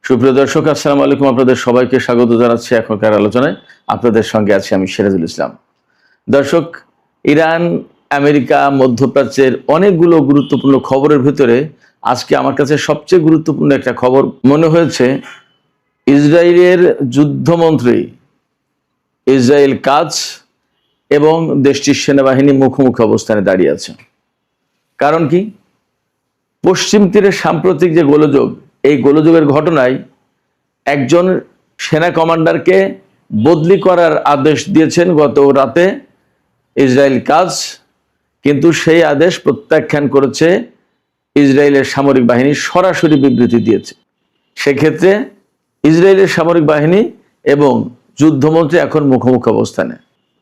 সুপ্রিয় দর্শক, আসসালামু আলাইকুম। আপনাদের সবাইকে স্বাগত জানাচ্ছি এখনকার আলোচনায়। আপনাদের সঙ্গে আছি আমি সিরাজুল ইসলাম। দর্শক, ইরান, আমেরিকা, মধ্যপ্রাচ্যের অনেকগুলো গুরুত্বপূর্ণ খবরের ভিতরে আজকে আমার কাছে সবচেয়ে গুরুত্বপূর্ণ একটা খবর মনে হয়েছে। ইসরায়েলের যুদ্ধমন্ত্রী ইসরায়েল কাজ এবং দেশটির সেনাবাহিনী মুখোমুখি অবস্থানে দাঁড়িয়ে আছে। কারণ কি? পশ্চিম তীরের সাম্প্রতিক যে গোলযোগ, এই গোলযোগের ঘটনায় একজন সেনা কমান্ডারকে বদলি করার আদেশ দিয়েছেন গত রাতে ইসরায়েল কাজ, কিন্তু সেই আদেশ প্রত্যাখ্যান করেছে ইসরায়েলের সামরিক বাহিনী, সরাসরি বিবৃতি দিয়েছে। সেক্ষেত্রে ইসরায়েলের সামরিক বাহিনী এবং যুদ্ধমন্ত্রী এখন মুখোমুখি অবস্থানে।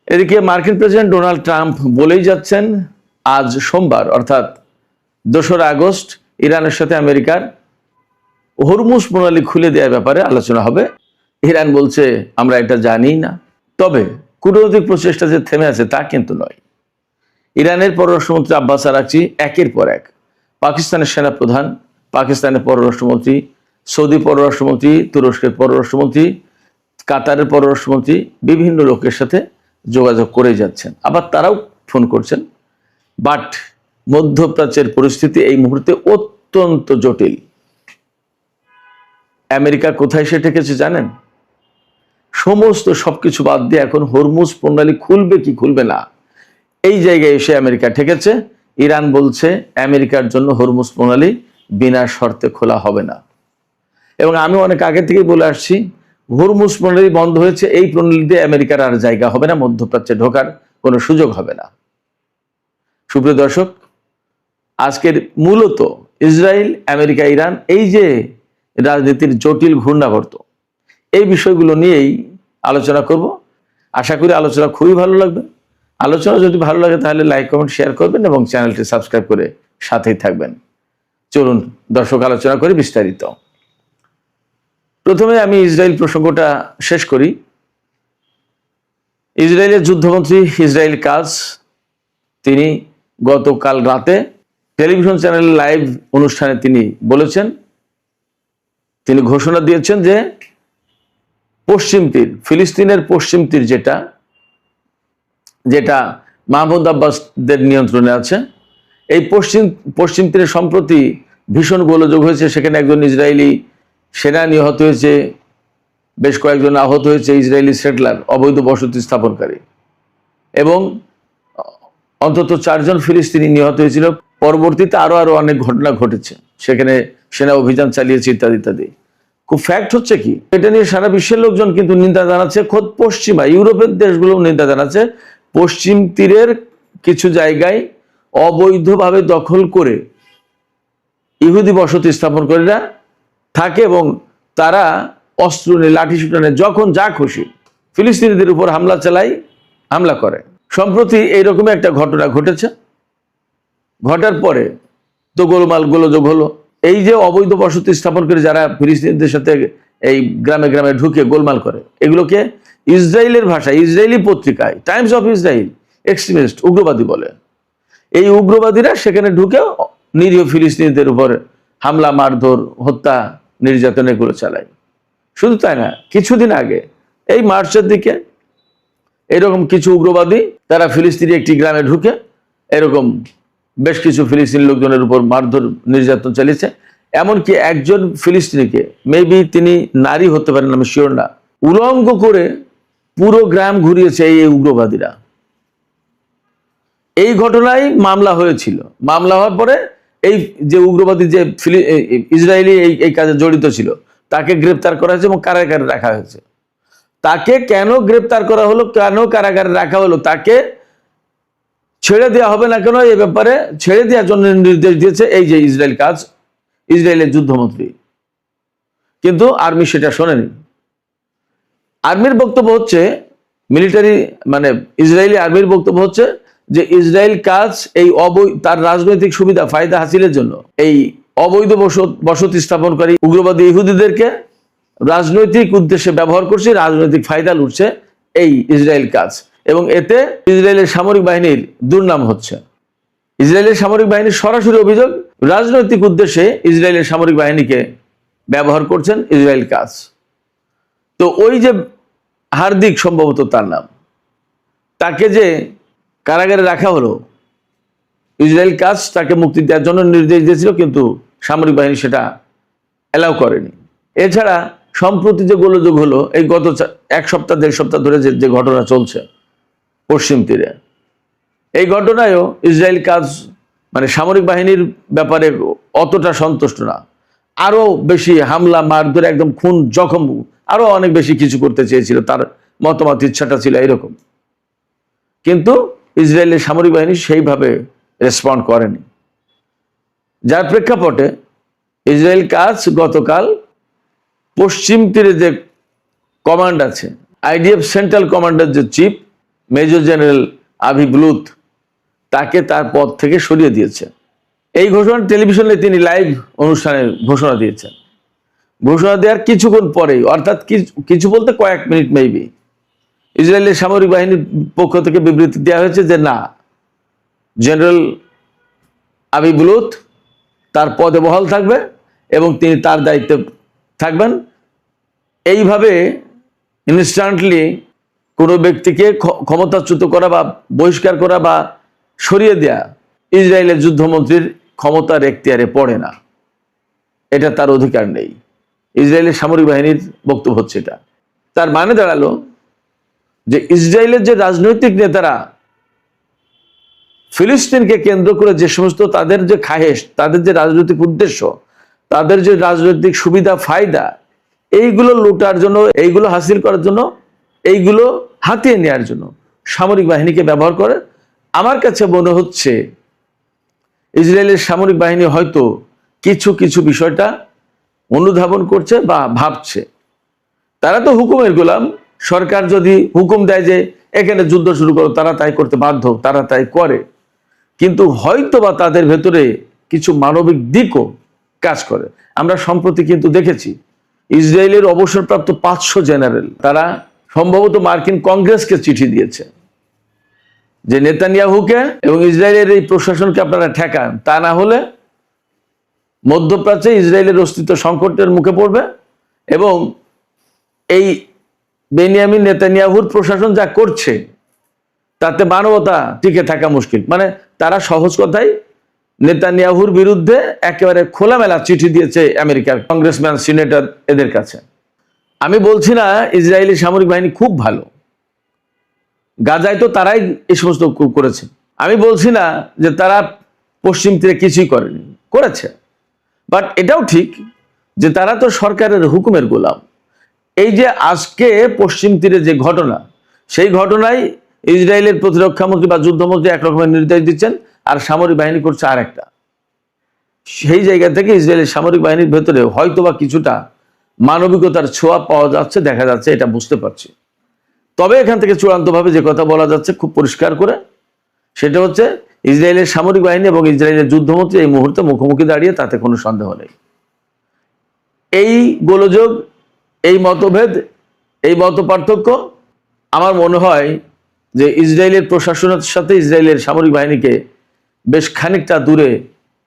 এদিকে মার্কিন প্রেসিডেন্ট ডোনাল্ড ট্রাম্প বলেই যাচ্ছেন আজ সোমবার অর্থাৎ 2রা আগস্ট ইরানের সাথে আমেরিকার হরমুজ প্রণালী খুলে দেওয়ার ব্যাপারে আলোচনা হবে। ইরান বলছে আমরা এটা জানি না। তবে কূটনৈতিক প্রচেষ্টা যে থেমে আছে তা কিন্তু নয়। ইরানের পররাষ্ট্রমন্ত্রী আব্বাস আরাকচি একের পর এক পাকিস্তানের সেনাপ্রধান, পাকিস্তানের পররাষ্ট্রমন্ত্রী, সৌদি পররাষ্ট্রমন্ত্রী, তুরস্কের পররাষ্ট্রমন্ত্রী, কাতারের পররাষ্ট্রমন্ত্রী বিভিন্ন লোকের সাথে যোগাযোগ করে যাচ্ছেন। আবার তারাও ফোন করছেন। বাট মধ্যপ্রাচ্যের পরিস্থিতি এই মুহূর্তে অত্যন্ত জটিল। আমেরিকা কোথায় সে ঠেকেছে জানেন? সমস্ত সবকিছু বাদ দিয়ে এখন হরমুজ প্রণালী খুলবে কি খুলবে না, এই জায়গায় এসে আমেরিকা ঠেকেছে। ইরান বলছে আমেরিকার জন্য হরমুজ প্রণালী বিনা শর্তে খোলা হবে না। এবং আমি অনেক আগে থেকেই বলে আসছি, হরমুজ প্রণালী বন্ধ হয়েছে, এই প্রণালী দিয়ে আমেরিকার আর জায়গা হবে না, মধ্যপ্রাচ্যে ঢোকার কোনো সুযোগ হবে না। সুপ্রিয় দর্শক, আজকের মূলত ইসরায়েল, আমেরিকা, ইরান এই যে রাজনীতির জটিল ঘূর্ণাবর্ত, এই বিষয়গুলো নিয়েই আলোচনা করব। আশা করি আলোচনা খুবই ভালো লাগবে। আলোচনা যদি ভালো লাগে তাহলে লাইক, কমেন্ট, শেয়ার করবেন এবং চ্যানেলটি সাবস্ক্রাইব করে সাথেই থাকবেন। চলুন দর্শক, আলোচনা করি বিস্তারিত। প্রথমে আমি ইসরায়েল প্রসঙ্গটা শেষ করি। ইসরায়েলের যুদ্ধমন্ত্রী ইসরায়েল কাজ, তিনি গতকাল রাতে টেলিভিশন চ্যানেলের লাইভ অনুষ্ঠানে তিনি বলেছেন, তিনি ঘোষণা দিয়েছেন যে পশ্চিম তীর, ফিলিস্তিনের পশ্চিম তীর যেটা মাহমুদ আব্বাসদের নিয়ন্ত্রণে আছে, এই পশ্চিম তীরে সম্প্রতি ভীষণ গোলযোগ হয়েছে। সেখানে একজন ইসরায়েলি সেনা নিহত হয়েছে, বেশ কয়েকজন আহত হয়েছে, ইসরায়েলি সেটলার, অবৈধ বসতি স্থাপনকারী, এবং অন্তত 4 জন ফিলিস্তিনি নিহত হয়েছিল। পরবর্তীতে আরো অনেক ঘটনা ঘটেছে, সেখানে সেনা অভিযান চালিয়েছে ইত্যাদি ইত্যাদি। খুব ফ্যাক্ট হচ্ছে কি, এটা নিয়ে সারা বিশ্বের লোকজন কিন্তু নিন্দা জানাচ্ছে। খোদ পশ্চিমা ইউরোপের দেশগুলো নিন্দা জানাচ্ছে। পশ্চিম তীরের কিছু জায়গায় অবৈধভাবে দখল করে ইহুদি বসতি স্থাপনকারীরা থাকে এবং তারা অস্ত্র নিয়ে, লাঠি সুটানে, যখন যা খুশি ফিলিস্তিনিদের উপর হামলা করে। সম্প্রতি এইরকম একটা ঘটনা ঘটেছে। ঘটার পরে তো গোলযোগ হলো। এই যে অবৈধ বসতি স্থাপন করে যারা ফিলিস্তিনিদের সাথে এই গ্রামে গ্রামে ঢুকে গোলমাল করে, এগুলোকে ইসরায়েলের ভাষায়, ইসরায়েলি পত্রিকায় টাইমস অফ ইসরায়েল এক্সট্রিমিস্ট, উগ্রবাদী বলে। এই উগ্রবাদীরা সেখানে ঢুকে নিরীহ ফিলিস্তিনিদের উপর হামলা, মারধর, হত্যা, নির্যাতন এগুলো চালায়। শুধু তাই না, কিছুদিন আগে এই মার্চের দিকে এরকম কিছু উগ্রবাদী তারা ফিলিস্তিনি একটি গ্রামে ঢুকে এরকম বেশ কিছু ফিলিস্তিনি লোকজনের উপর মারধর, নির্যাতন চালিয়েছে। এমনকি একজন ফিলিস্তিনিকে, মেবি তিনি নারী হতে পারেন, আমি শিওর না, উলঙ্গ করে পুরো গ্রাম ঘুরিয়েছে এই উগ্রবাদীরা। এই ঘটনায় মামলা হয়েছিল। মামলা হওয়ার পরে এই যে উগ্রবাদী, যে ইসরায়েলি এই কাজে জড়িত ছিল, তাকে গ্রেপ্তার করা হয়েছে এবং কারাগারে রাখা হয়েছে। তাকে কেন গ্রেপ্তার করা হলো, কেন কারাগারে রাখা হলো, তাকে ছেড়ে দেওয়া হবে না কেন, এ ব্যাপারে ছেড়ে দেওয়ার জন্য নির্দেশ দিয়েছে এই যে ইসরায়েল কাজ, ইসরায়েলের যুদ্ধমন্ত্রী। কিন্তু আর্মি সেটা শোনেনি। আর্মির বক্তব্য হচ্ছে, মিলিটারি মানে ইসরায়েলি আর্মির বক্তব্য হচ্ছে যে ইসরায়েল কাজ এই তার রাজনৈতিক সুবিধা, ফায়দা হাসিলের জন্য এই অবৈধ বসতি স্থাপনকারী উগ্রবাদী ইহুদিদেরকে রাজনৈতিক উদ্দেশ্যে ব্যবহার করছে, রাজনৈতিক ফায়দা লুটছে এই ইসরায়েল কাজ, এবং এতে ইসরায়েলের সামরিক বাহিনীর দুর্নাম হচ্ছে। ইসরায়েলের সামরিক বাহিনীর সরাসরি অভিযোগ, রাজনৈতিক উদ্দেশ্যে ইসরায়েলের সামরিক বাহিনীকে ব্যবহার করছেন ইসরায়েল কাজ। তো ওই যে হার্দিক, সম্ভবত তার নাম, তাকে যে কারাগারে রাখা হলো, ইসরায়েল কাজ তাকে মুক্তি দেওয়ার জন্য নির্দেশ দিয়েছিল, কিন্তু সামরিক বাহিনী সেটা অ্যালাউ করেনি। এছাড়া সম্প্রতি যে গোলযোগ হলো, এই গত 1 সপ্তাহ 1.5 সপ্তাহ ধরে যে ঘটনা চলছে পশ্চিম তীরে, এই ঘটনায়ও ইসরায়েল কাজ মানে সামরিক বাহিনীর ব্যাপারে অতটা সন্তুষ্ট না। আরো বেশি হামলা, মারধর, একদম খুন, জখম, আরো অনেক বেশি কিছু করতে চেয়েছিল, তার মতামত, ইচ্ছাটা ছিল এরকম। কিন্তু ইসরায়েলের সামরিক বাহিনী সেইভাবে রেসপন্ড করেনি, যার প্রেক্ষাপটে ইসরায়েল কাজ গতকাল পশ্চিম তীরে যে কমান্ড আছে, আইডিএফ সেন্ট্রাল কমান্ডার যে চিফ মেজর জেনারেল আভি ব্লুথ, তাকে তার পদ থেকে সরিয়ে দিয়েছে। এই ঘোষণা টেলিভিশনে তিনি লাইভ অনুষ্ঠানে ঘোষণা দিয়েছেন। ঘোষণা দেওয়ার কিছুক্ষণ পরেই, অর্থাৎ কিছু বলতে কয়েক মিনিট মেবি, ইসরায়েলের সামরিক বাহিনীর পক্ষ থেকে বিবৃতি দেওয়া হয়েছে যে না, জেনারেল আভি ব্লুথ তার পদে বহাল থাকবে এবং তিনি তার দায়িত্বে থাকবেন। এইভাবে ইনস্ট্যান্টলি কোনো ব্যক্তিকে ক্ষমতাচ্যুত করা বা বহিষ্কার করা বা সরিয়ে দেয়া ইসরায়েলের যুদ্ধমন্ত্রীর ক্ষমতার এখতিয়ারে পড়ে না, এটা তার অধিকার নেই। ইসরায়েলের সামরিক বাহিনীর বক্তব্য হচ্ছে এটা। তার মানে দাঁড়ালো যে ইসরায়েলের যে রাজনৈতিক নেতারা ফিলিস্তিনকে কেন্দ্র করে যে সমস্ত তাদের যে খাহেশ, তাদের যে রাজনৈতিক উদ্দেশ্য, তাদের যে রাজনৈতিক সুবিধা ফায়দা, এইগুলো লুটার জন্য, এইগুলো হাসিল করার জন্য, এইগুলো হাতিয়ে নেওয়ার জন্য সামরিক বাহিনীকে ব্যবহার করে। আমার কাছে মনে হচ্ছে ইসরায়েলের সামরিক বাহিনী হয়তো কিছু কিছু বিষয়টা অনুধাবন করছে বা ভাবছে। তারা তো হুকুমের গোলাম, সরকার যদি হুকুম দেয় যে এখানে যুদ্ধ শুরু করো, তারা তাই করতে বাধ্য, তারা তাই করে। কিন্তু হয়তো বা তাদের ভেতরে কিছু মানবিক দিকও কাজ করে। আমরা সম্প্রতি কিন্তু দেখেছি ইসরায়েলের অবসরপ্রাপ্ত 500 জেনারেল, তারা সম্ভবত মার্কিন কংগ্রেসকে চিঠি দিয়েছে যে নেতানিয়াহুকে এবং ইসরায়েলের এই প্রশাসনকে আপনারা ঠেকান, তা না হলে মধ্যপ্রাচ্যে ইসরায়েলের অস্তিত্ব সংকটের মুখে পড়বে এবং এই বেনিয়ামিন নেতানিয়াহুর প্রশাসন যা করছে তাতে মানবতা টিকে থাকা মুশকিল। মানে তারা সহজ কথাই নেতানিয়াহুর বিরুদ্ধে একেবারে খোলামেলা চিঠি দিয়েছে আমেরিকার কংগ্রেসম্যান, সিনেটর, এদের কাছে। আমি বলছি না ইসরায়েলি সামরিক বাহিনী খুব ভালো, গাজায় তো তারাই এই সমস্ত করেছে। আমি বলছি না যে তারা পশ্চিম তীরে কিছুই করেনি, করেছে। বাট এটাও ঠিক যে তারা তো সরকারের হুকুমের গোলাম। এই যে আজকে পশ্চিম তীরে যে ঘটনা, সেই ঘটনায় ইসরায়েলের প্রতিরক্ষামন্ত্রী বা যুদ্ধমন্ত্রী একরকমের নির্দেশ দিচ্ছেন, আর সামরিক বাহিনী করছে আর একটা। সেই জায়গা থেকে ইসরায়েলের সামরিক বাহিনীর ভেতরে হয়তোবা কিছুটা মানবিকতার ছোঁয়া পাওয়া যাচ্ছে, দেখা যাচ্ছে, এটা বুঝতে পারছি। তবে এখান থেকে চূড়ান্তভাবে যে কথা বলা যাচ্ছে খুব পরিষ্কার করে, সেটা হচ্ছে ইসরায়েলের সামরিক বাহিনী এবং ইসরায়েলের যুদ্ধমন্ত্রী এই মুহূর্তে মুখোমুখি দাঁড়িয়ে, তাতে কোনো সন্দেহ নেই। এই গোলযোগ, এই মতভেদ, এই মতপার্থক্য আমার মনে হয় যে ইসরায়েলের প্রশাসনের সাথে ইসরায়েলের সামরিক বাহিনীকে বেশ খানিকটা দূরে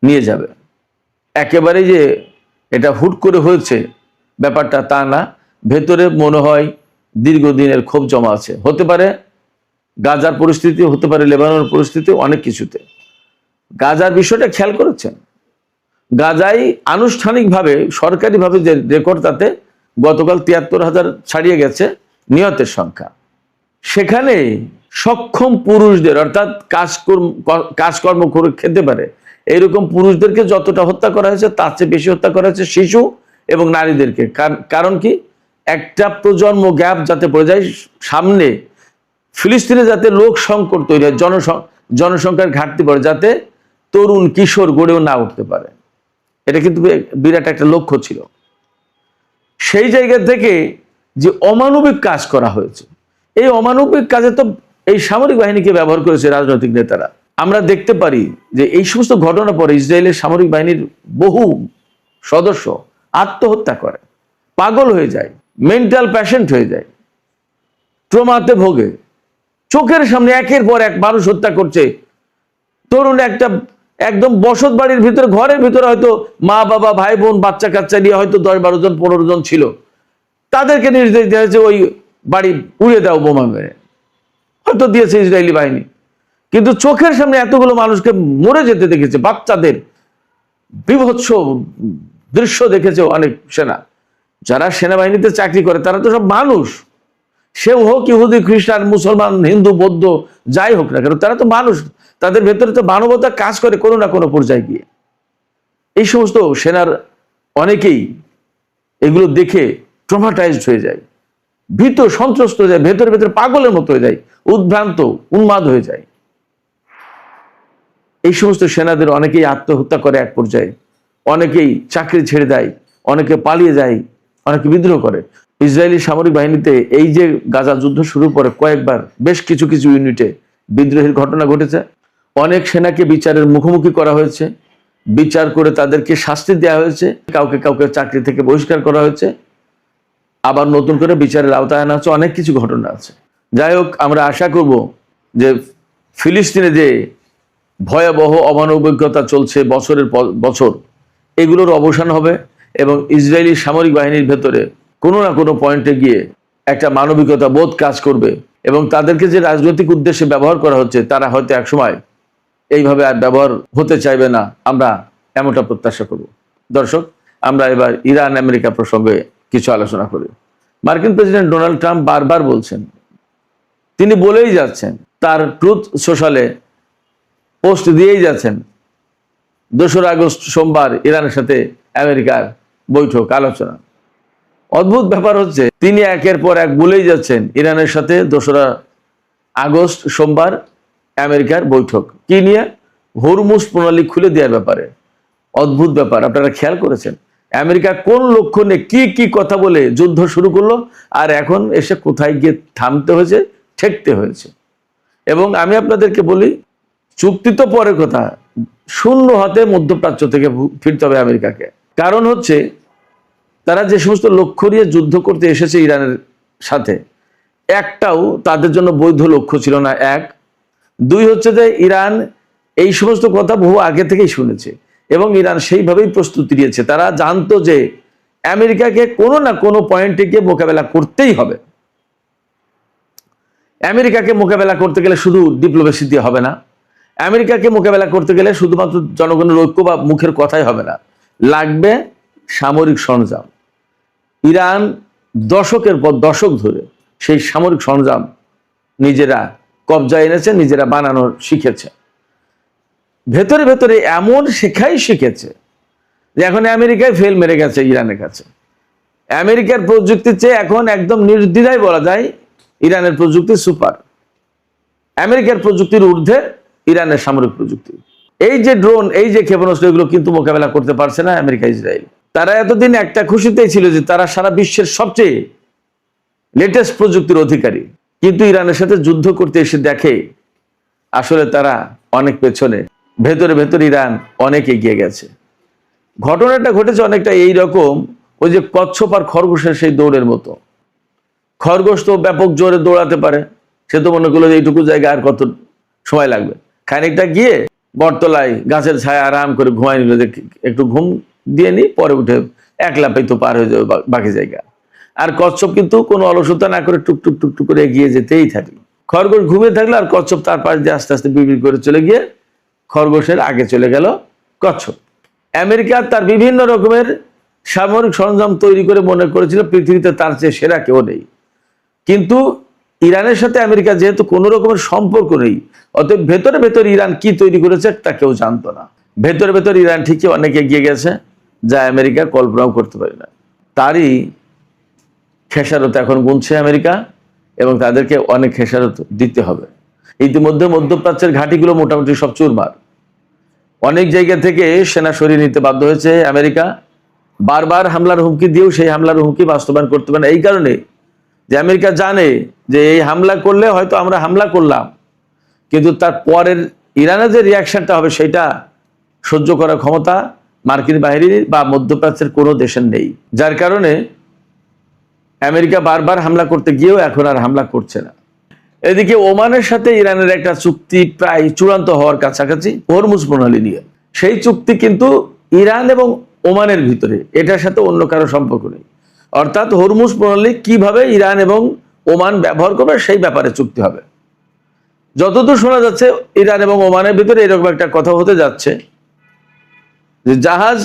নিয়ে যাবে। একেবারে যে এটা হুট করে হয়েছে ব্যাপারটা তা না, ভেতরে মনে হয় দীর্ঘদিনের ক্ষোভ জমা আছে। হতে পারে গাজার পরিস্থিতি, হতে পারে লেবাননের পরিস্থিতি, অনেক কিছুতে। গাজার বিষয়টা খেয়াল করেছেন, গাজায় আনুষ্ঠানিকভাবে সরকারিভাবে যে রেকর্ড, তাতে গতকাল 73,000 ছাড়িয়ে গেছে নিহতের সংখ্যা। সেখানে সক্ষম পুরুষদের, অর্থাৎ কাজকর্ম করে খেতে পারে এইরকম পুরুষদেরকে যতটা হত্যা করা হয়েছে, তার চেয়ে বেশি হত্যা করা হয়েছে শিশু এবং নারীদেরকে। কারণ কি, একটা প্রজন্ম গ্যাপ যাতে পড়ে যায়, সামনে ফিলিস্তিনে যাতে লোক সংকট তৈরি হয়, জনসংখ্যার ঘাটতি পড়ে, যাতে তরুণ কিশোর গড়েও না উঠতে পারে। এটা কিন্তু বিরাট একটা লক্ষ্য ছিল। সেই জায়গা থেকে যে অমানবিক কাজ করা হয়েছে, এই অমানবিক কাজে তো এই সামরিক বাহিনীকে ব্যবহার করেছে রাজনৈতিক নেতারা। আমরা দেখতে পারি যে এই সমস্ত ঘটনার পরে ইসরায়েলের সামরিক বাহিনীর বহু সদস্য আত্মহত্যা করে, পাগল হয়ে যায়, মেন্টাল প্যাশেন্ট হয়ে যায়, ট্রমাতে ভোগে। চোখের সামনে একের পর এক মানুষ হত্যা করছে, তরুণ একদম বসত বাড়ির ভিতরে, ঘরের ভিতরে হয়তো মা বাবা ভাই বোন বাচ্চা কাচ্চা নিয়ে হয়তো 10-12 জন 15 জন ছিল, তাদেরকে নির্দেশ দেওয়া হয়েছে ওই বাড়ি উড়িয়ে দাও বোমা মেরে, হয়তো দিয়েছে ইসরায়েলি বাহিনী। কিন্তু চোখের সামনে এতগুলো মানুষকে মরে যেতে দেখেছে, বাচ্চাদের বিভৎস দৃশ্য দেখেছে অনেক সেনা। যারা সেনাবাহিনীতে চাকরি করে তারা তো সব মানুষ, সেও হোক ইহুদি খ্রিস্টান মুসলমান হিন্দু বৌদ্ধ যাই হোক না কেন, তারা তো মানুষ, তাদের ভেতরে তো মানবতা কাজ করে কোনো না কোনো পর্যায়ে গিয়ে। এই সমস্ত সেনার অনেকেই এগুলো দেখে ট্রমাটাইজড হয়ে যায়, ভীত সন্ত্রস্ত হয়ে যায়, ভেতরে ভেতরে পাগলের মতো হয়ে যায়, উদ্ভ্রান্ত উন্মাদ হয়ে যায়। এই সমস্ত সেনাদের অনেকেই আত্মহত্যা করে এক পর্যায়ে, অনেকেই চাকরি ছেড়ে দেয়, অনেকে পালিয়ে যায়, অনেকে বিদ্রোহ করে। ইসরায়েলি সামরিক বাহিনীতে এই যে গাজা যুদ্ধ শুরু করে কয়েকবার বেশ কিছু কিছু ইউনিটে বিদ্রোহের ঘটনা ঘটেছে। অনেক সেনাকে বিচারের মুখোমুখি করা হয়েছে, বিচার করে তাদেরকে শাস্তি দেওয়া হয়েছে, কাউকে কাউকে চাকরি থেকে বহিষ্কার করা হয়েছে, আবার নতুন করে বিচারের আওতায় আনা হচ্ছে, অনেক কিছু ঘটনা আছে। যাই হোক, আমরা আশা করব যে ফিলিস্তিনে যে ভয়াবহ অমানবিকতা চলছে বছরের পর বছর, এগুলোর অবসান হবে এবং ইসরায়েলি সামরিক বাহিনীর ভেতরে কোনো না কোনো পয়েন্টে গিয়ে একটা মানবিকতা বোধ কাজ করবে এবং তাদেরকে যে রাজনৈতিক উদ্দেশ্যে ব্যবহার করা হচ্ছে তারা হয়তো একসময় এইভাবে আর ব্যবহার হতে চাইবে না, আমরা এমনটা প্রত্যাশা করব। দর্শক, আমরা এবার ইরান আমেরিকা প্রসঙ্গে কিছু আলোচনা করি। মার্কিন প্রেসিডেন্ট ডোনাল্ড ট্রাম্প বারবার বলছেন, তিনি বলেই যাচ্ছেন, তার ট্রুথ সোশ্যালে পোস্ট দিয়েই যাচ্ছেন, 2 আগস্ট সোমবার ইরানের সাথে আমেরিকার বৈঠক আলোচনা। অদ্ভুত ব্যাপার হচ্ছে, তিনি একের পর এক বলেই যাচ্ছেন ইরানের সাথে 2 আগস্ট সোমবার আমেরিকার বৈঠক। কি নিয়ে? হরমুজ প্রণালী খুলে দেওয়ার ব্যাপারে। অদ্ভুত ব্যাপার, আপনারা খেয়াল করেছেন আমেরিকা কোন লক্ষণে কি কি কথা বলে যুদ্ধ শুরু করলো, আর এখন এসে কোথায় গিয়ে থামতে হয়েছে, ঠেকতে হয়েছে। এবং আমি আপনাদেরকে বলি, চুক্তি তো পরের কথা, শূন্য হাতে মধ্যপ্রাচ্য থেকে ফিরতে হবে আমেরিকাকে। কারণ হচ্ছে, তারা যে সমস্ত লক্ষ্য নিয়ে যুদ্ধ করতে এসেছে ইরানের সাথে, একটাও তাদের জন্য বৈধ লক্ষ্য ছিল না। 1, 2 হচ্ছে যে ইরান এই সমস্ত কথা বহু আগে থেকেই শুনেছে এবং ইরান সেইভাবেই প্রস্তুতি নিয়েছে। তারা জানতো যে আমেরিকাকে কোনো না কোনো পয়েন্টে গিয়ে মোকাবেলা করতেই হবে। আমেরিকাকে মোকাবেলা করতে গেলে শুধু ডিপ্লোমেসি দিয়ে হবে না, আমেরিকাকে মোকাবেলা করতে গেলে শুধুমাত্র জনগণের ঐক্য বা মুখের কথাই হবে না, লাগবে সামরিক সরঞ্জাম। ইরান দশকের পর দশক ধরে সেই সামরিক সরঞ্জাম নিজেরা কবজায় এনেছে, নিজেরা বানানো শিখেছে। ভেতরে ভেতরে এমন শিখেছে যে এখন আমেরিকায় ফেল মেরে গেছে ইরানের কাছে। আমেরিকার প্রযুক্তির চেয়ে এখন একদম নির্দ্বিধায় বলা যায় ইরানের প্রযুক্তি সুপার। আমেরিকার প্রযুক্তির ঊর্ধ্বে ইরানের সামরিক প্রযুক্তি। এই যে ড্রোন, এই যে ক্ষেপণাস্ত্র, এগুলো কিন্তু মোকাবেলা করতে পারছে না আমেরিকা ইসরায়েল। তারা এতদিন একটা খুশিতেই ছিল যে তারা সারা বিশ্বের সবচেয়ে লেটেস্ট প্রযুক্তির অধিকারী, কিন্তু ইরানের সাথে যুদ্ধ করতে এসে দেখে আসলে তারা অনেক পেছনে। ভেতরে ভেতরে ইরান অনেক এগিয়ে গেছে। ঘটনাটা ঘটেছে অনেকটা এই রকম, ওই যে কচ্ছপ আর খরগোশের সেই দৌড়ের মতো। খরগোশ তো ব্যাপক জোরে দৌড়াতে পারে, সে তো মনে করলো যে এইটুকু জায়গা আর কত সময় লাগবে, খানিকটা গিয়ে বটতলায় গাছের ছায়া আরাম করে ঘুমাই নিল, যে একটু ঘুম দিয়ে নি, পরে উঠে এক লাফেই তো পার হয়ে যাবে বাকি জায়গা। আর কচ্ছপ কিন্তু কোনো অলসতা না করে টুকটুক টুকটুক করে এগিয়ে যেতেই থাকে। খরগোশ ঘুমিয়ে থাকলো আর কচ্ছপ তার পাশ দিয়ে আস্তে আস্তে বিড়বিড় করে চলে গিয়ে খরগোশের আগে চলে গেল কচ্ছপ। আমেরিকা তার বিভিন্ন রকমের সামরিক সরঞ্জাম তৈরি করে মনে করেছিল পৃথিবীতে তার চেয়ে সেরা কেউ নেই। কিন্তু ইরানের সাথে আমেরিকা যেহেতু কোনো রকমের সম্পর্ক নেই, অতএব ভেতরে ভেতরে ইরান কি তৈরি করেছে তা কেউ জানতো না। ভেতরে ভেতরে ইরান ঠিকই অনেক এগিয়ে গেছে, যা আমেরিকা কল্পনাও করতে পারে না। তারই খেসারত এখন গুনছে আমেরিকা এবং তাদেরকে অনেক খেসারত দিতে হবে। ইতিমধ্যে মধ্যপ্রাচ্যের ঘাঁটিগুলো মোটামুটি সব চুরমার। অনেক জায়গা থেকে সেনা সরিয়ে নিতে বাধ্য হয়েছে আমেরিকা। বারবার হামলার হুমকি দিয়েও সেই হামলার হুমকি বাস্তবায়ন করতে পারে না, এই কারণে যে আমেরিকা জানে যে এই হামলা করলে হয়তো আমরা হামলা করলাম, কিন্তু তার পরের ইরানের যে রিয়াকশনটা হবে সেটা সহ্য করার ক্ষমতা মার্কিন বাহিনীর বা মধ্যপ্রাচ্যের কোনো দেশের নেই। যার কারণে আমেরিকা বারবার হামলা করতে গিয়েও এখন আর হামলা করছে না। এদিকে ওমানের সাথে ইরানের একটা চুক্তি প্রায় চূড়ান্ত হওয়ার কাছাকাছি, হরমুজ প্রণালী নিয়ে। সেই চুক্তি কিন্তু ইরান এবং ওমানের ভিতরে, এটার সাথে অন্য কারো সম্পর্ক নেই। অর্থাৎ হরমুজ প্রণালী কিভাবে ইরান এবং ওমান ব্যবহার করবে সেই ব্যাপারে চুক্তি হবে। যতদূর শোনা যাচ্ছে ইরান এবং ওমানের ভিতরে এরকম একটা কথা হতে যাচ্ছে যে জাহাজ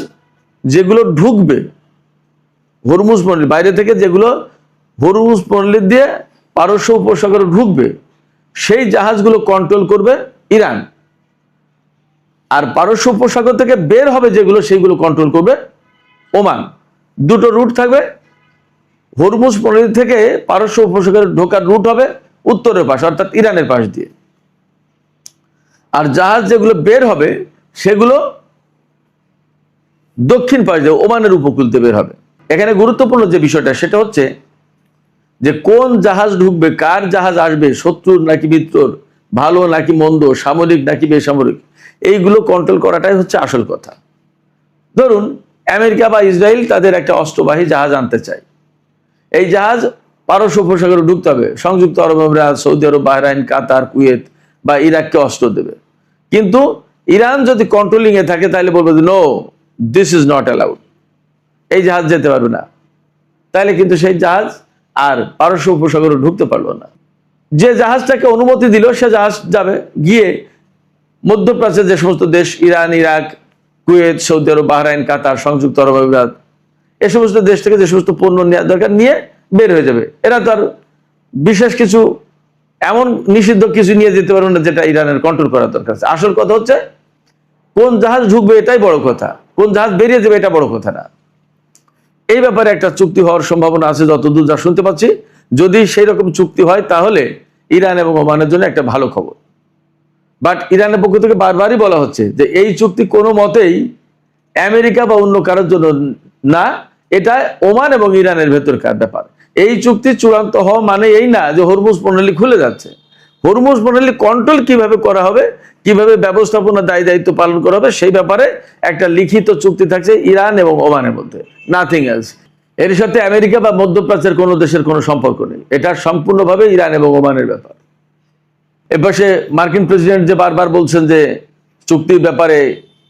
যেগুলো ঢুকবে হরমুজ প্রণালী বাইরে থেকে, যেগুলো হরমুজ প্রণালী দিয়ে পারস্য উপসাগরে ঢুকবে, সেই জাহাজগুলো কন্ট্রোল করবে ইরান, আর পারস্য উপসাগর থেকে বের হবে যেগুলো, সেইগুলো কন্ট্রোল করবে ওমান। দুটো রুট থাকবে। হরমুজ প্রণালী থেকে পারস্য উপসাগরে ঢোকার রুট হবে উত্তরের পাশ, অর্থাৎ ইরানের পাশ দিয়ে, আর জাহাজ যেগুলো বের হবে সেগুলো দক্ষিণ পাশ দিয়ে ওমানের উপকূল দিয়ে বের হবে। এখানে গুরুত্বপূর্ণ যে বিষয়টা সেটা হচ্ছে যে কোন জাহাজ ঢুকবে, কার জাহাজ আসবে, শত্রুর নাকি মিত্রর, ভালো নাকি মন্দ, সামরিক নাকি বেসামরিক, এইগুলো কন্ট্রোল করাটাই হচ্ছে আসল কথা। ধরুন আমেরিকা বা ইসরায়েল তাদের একটা অস্ত্রবাহী জাহাজ আনতে চায়, এই জাহাজ পারস্য উপসাগরে ঢুকতে হবে, সংযুক্ত আরব আমিরাত, সৌদি আরব, বাহরাইন, কাতার, কুয়েত বা ইরাককে অস্ত্র দেবে। কিন্তু ইরান যদি কন্ট্রোলিং এ থাকে তাহলে বলবে যে no, this is not allowed, এই জাহাজ যেতে পারবে না। তাহলে কিন্তু সেই জাহাজ আর পারস্য উপসাগরে ঢুকতে পারলো না। যে জাহাজটাকে অনুমতি দিল সে জাহাজ যাবে গিয়ে মধ্যপ্রাচ্যের যে সমস্ত দেশ, ইরান, ইরাক, কুয়েত, সৌদি আরব, বাহরাইন, কাতার, সংযুক্ত আরব আমিরাত, এ সমস্ত দেশ থেকে যে সমস্ত পণ্য নেওয়ার দরকার নিয়ে বের হয়ে যাবে। এরা তো আর বিশেষ কিছু এমন নিষিদ্ধ কিছু নিয়ে যেতে পারবে না যেটা ইরানের কন্ট্রোল করার দরকার আছে। আসল কথা হচ্ছে কোন জাহাজ ঢুকবে এটাই বড় কথা, কোন জাহাজ বেরিয়ে যাবে এটা বড় কথা না। এই ব্যাপারে একটা চুক্তি হওয়ার সম্ভাবনা আছে যতদূর যা শুনতে পাচ্ছি। যদি সেই রকম চুক্তি হয় তাহলে ইরান এবং ওমানের জন্য একটা ভালো খবর। বাট ইরানের পক্ষ থেকে বারবারই বলা হচ্ছে যে এই চুক্তি কোনো মতেই আমেরিকা বা অন্য কারোর জন্য না, এটা ওমান এবং ইরানের ভেতরকার ব্যাপার। এই চুক্তি চূড়ান্ত হওয়া মানে এই না যে হরমুজ প্রণালী খুলে যাচ্ছে। হরমুজ প্রণালী কন্ট্রোল কিভাবে করা হবে, কিভাবে ব্যবস্থাপনা দায়ী দায়িত্ব পালন করা হবে, সেই ব্যাপারে একটা লিখিত চুক্তি থাকছে ইরান এবং ওমানের মধ্যে, নাথিং এলস। এর সাথে আমেরিকা বা মধ্যপ্রাচ্যের কোনো দেশের কোনো সম্পর্ক নেই, এটা সম্পূর্ণভাবে ইরান এবং ওমানের ব্যাপার। এপাশে মার্কিন প্রেসিডেন্ট যে বারবার বলছেন যে চুক্তির ব্যাপারে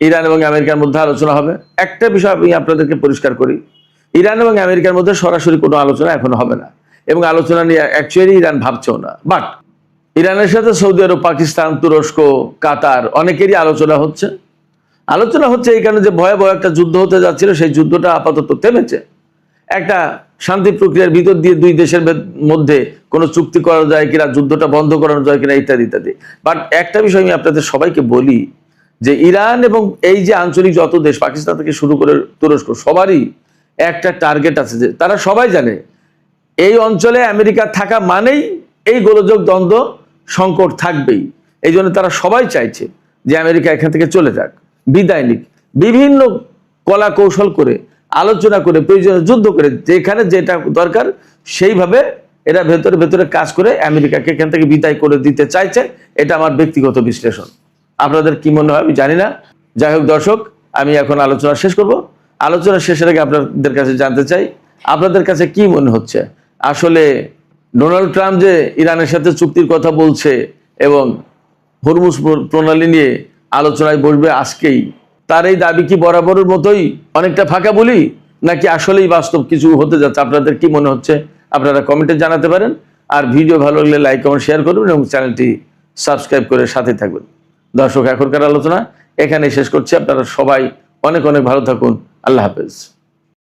ইরান এবং আমেরিকার মধ্যে আলোচনা হবে, একটা বিষয় আমি আপনাদেরকে পরিষ্কার করি, ইরান এবং আমেরিকার মধ্যে সরাসরি কোনো আলোচনা এখন হবে না, এবং আলোচনা নিয়ে অ্যাকচুয়ালি ইরান ভাবছেও না। বাট ইরানের সাথে সৌদি আরব, পাকিস্তান, তুরস্ক, কাতার অনেকেরই আলোচনা হচ্ছে এই কারণে যে ভয়াবহ একটা যুদ্ধ হতে যাচ্ছিল, সেই যুদ্ধটা আপাতত থেমেছে। একটা শান্তি প্রক্রিয়ার ভিতর দিয়ে দুই দেশের মধ্যে কোনো চুক্তি করা যায় কিনা, যুদ্ধটা বন্ধ করানো যায় কিনা, ইত্যাদি ইত্যাদি। বাট একটা বিষয় আমি আপনাদের সবাইকে বলি যে ইরান এবং এই যে আঞ্চলিক যত দেশ, পাকিস্তান থেকে শুরু করে তুরস্ক, সবারই একটা টার্গেট আছে যে তারা সবাই জানে এই অঞ্চলে আমেরিকা থাকা মানেই এই গোলযোগ, দ্বন্দ্ব, সংকট থাকবেই। এই জন্য তারা সবাই চাইছে যে আমেরিকা এখান থেকে চলে যাক, বিদায় নিক, বিভিন্ন কলা কৌশল করে, আলোচনা করে, প্রয়োজনে যুদ্ধ করে, যেখানে যেটা দরকার সেইভাবে এরা ভেতরে ভেতরে কাজ করে আমেরিকাকে এখান থেকে বিদায় করে দিতে চাইছে। এটা আমার ব্যক্তিগত বিশ্লেষণ। আপনাদের কি মনে হয় আমি জানি না। যাই হোক দর্শক, আমি এখন আলোচনা শেষ করব। আলোচনা শেষের আগে আপনাদের কাছে জানতে চাই, আপনাদের কাছে কি মনে হচ্ছে, আসলে ডোনাল্ড ট্রাম্প যে ইরানের সাথে চুক্তির কথা বলছে এবং হরমুজ প্রণালী নিয়ে আলোচনায় বসবে আজকেই, তার এই দাবি কি বরাবরের মতোই অনেকটা ফাঁকা বলি, নাকি আসলেই বাস্তব কিছু হতে যাচ্ছে? আপনাদের কি মনে হচ্ছে আপনারা কমেন্টে জানাতে পারেন। আর ভিডিও ভালো লাগলে লাইক, কমেন্ট, শেয়ার করবেন এবং চ্যানেলটি সাবস্ক্রাইব করে সাথে থাকবেন। দর্শক, এখনকার আলোচনা এখানেই শেষ করছি। আপনারা সবাই অনেক অনেক ভালো থাকুন। আল্লাহ হাফেজ।